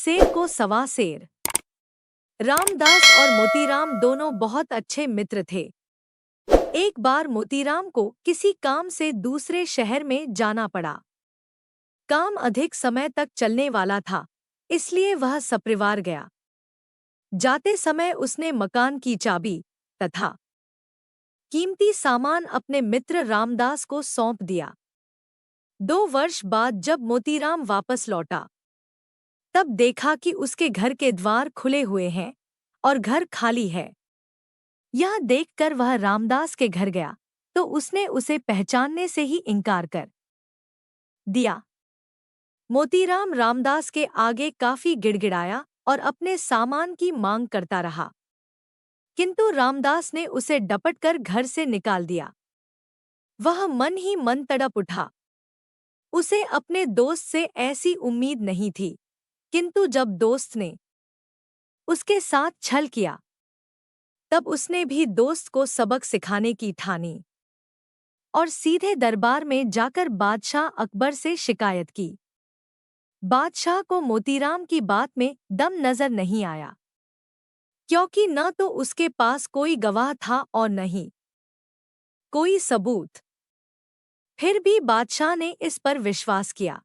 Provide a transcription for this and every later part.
शेर को सवा शेर। रामदास और मोतीराम दोनों बहुत अच्छे मित्र थे। एक बार मोतीराम को किसी काम से दूसरे शहर में जाना पड़ा। काम अधिक समय तक चलने वाला था, इसलिए वह सपरिवार गया। जाते समय उसने मकान की चाबी तथा कीमती सामान अपने मित्र रामदास को सौंप दिया। 2 वर्ष बाद जब मोतीराम वापस लौटा, तब देखा कि उसके घर के द्वार खुले हुए हैं और घर खाली है। यह देखकर वह रामदास के घर गया तो उसने उसे पहचानने से ही इनकार कर दिया। मोतीराम रामदास के आगे काफी गिड़गिड़ाया और अपने सामान की मांग करता रहा, किंतु रामदास ने उसे डपटकर घर से निकाल दिया। वह मन ही मन तड़प उठा। उसे अपने दोस्त से ऐसी उम्मीद नहीं थी, किंतु जब दोस्त ने उसके साथ छल किया, तब उसने भी दोस्त को सबक सिखाने की ठानी और सीधे दरबार में जाकर बादशाह अकबर से शिकायत की। बादशाह को मोतीराम की बात में दम नजर नहीं आया, क्योंकि न तो उसके पास कोई गवाह था और न ही कोई सबूत। फिर भी बादशाह ने इस पर विश्वास किया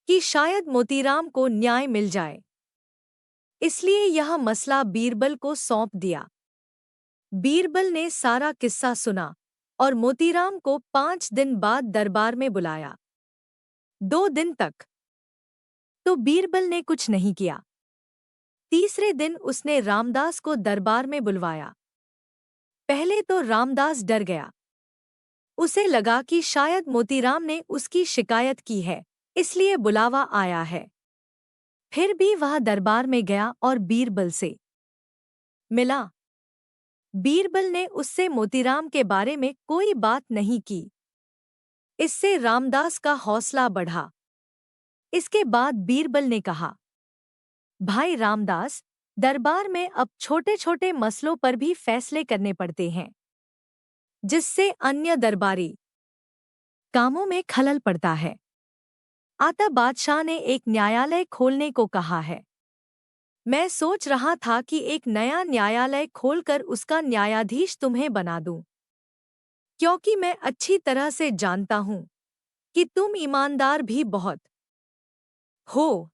कि शायद मोतीराम को न्याय मिल जाए, इसलिए यह मसला बीरबल को सौंप दिया। बीरबल ने सारा किस्सा सुना और मोतीराम को 5 दिन बाद दरबार में बुलाया। 2 दिन तक तो बीरबल ने कुछ नहीं किया। तीसरे दिन उसने रामदास को दरबार में बुलवाया। पहले तो रामदास डर गया। उसे लगा कि शायद मोतीराम ने उसकी शिकायत की है, इसलिए बुलावा आया है। फिर भी वह दरबार में गया और बीरबल से मिला। बीरबल ने उससे मोतीराम के बारे में कोई बात नहीं की। इससे रामदास का हौसला बढ़ा। इसके बाद बीरबल ने कहा, भाई रामदास, दरबार में अब छोटे-छोटे मसलों पर भी फैसले करने पड़ते हैं, जिससे अन्य दरबारी कामों में खलल पड़ता है। अतः बादशाह ने एक न्यायालय खोलने को कहा है। मैं सोच रहा था कि एक नया न्यायालय खोलकर उसका न्यायाधीश तुम्हें बना दूं, क्योंकि मैं अच्छी तरह से जानता हूं कि तुम ईमानदार भी बहुत हो।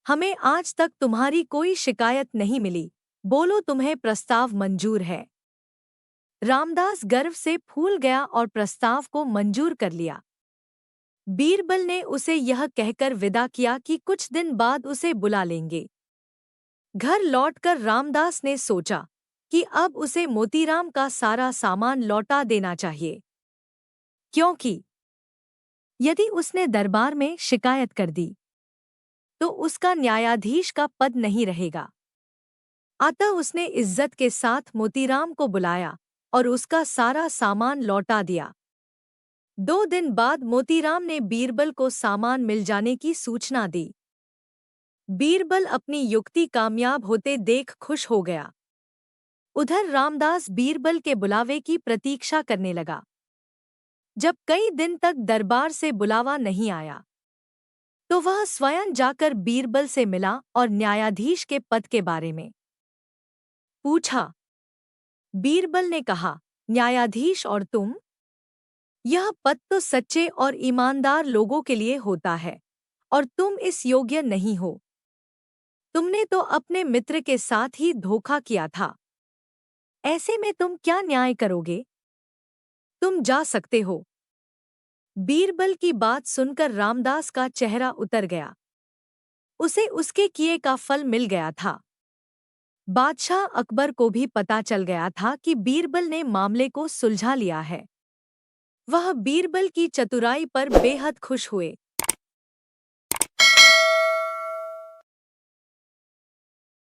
हमें आज तक तुम्हारी कोई शिकायत नहीं मिली। बोलो, तुम्हें प्रस्ताव मंजूर है? रामदास गर्व से फूल गया और प्रस्ताव को मंजूर कर लिया। बीरबल ने उसे यह कहकर विदा किया कि कुछ दिन बाद उसे बुला लेंगे। घर लौटकर रामदास ने सोचा कि अब उसे मोतीराम का सारा सामान लौटा देना चाहिए, क्योंकि यदि उसने दरबार में शिकायत कर दी तो उसका न्यायाधीश का पद नहीं रहेगा। अतः उसने इज्जत के साथ मोतीराम को बुलाया और उसका सारा सामान लौटा दिया। 2 दिन बाद मोतीराम ने बीरबल को सामान मिल जाने की सूचना दी। बीरबल अपनी युक्ति कामयाब होते देख खुश हो गया। उधर रामदास बीरबल के बुलावे की प्रतीक्षा करने लगा। जब कई दिन तक दरबार से बुलावा नहीं आया, तो वह स्वयं जाकर बीरबल से मिला और न्यायाधीश के पद के बारे में पूछा। बीरबल ने कहा, न्यायाधीश और तुम? यह पद तो सच्चे और ईमानदार लोगों के लिए होता है, और तुम इस योग्य नहीं हो। तुमने तो अपने मित्र के साथ ही धोखा किया था। ऐसे में तुम क्या न्याय करोगे? तुम जा सकते हो। बीरबल की बात सुनकर रामदास का चेहरा उतर गया। उसे उसके किए का फल मिल गया था। बादशाह अकबर को भी पता चल गया था कि बीरबल ने मामले को सुलझा लिया है। वह बीरबल की चतुराई पर बेहद खुश हुए।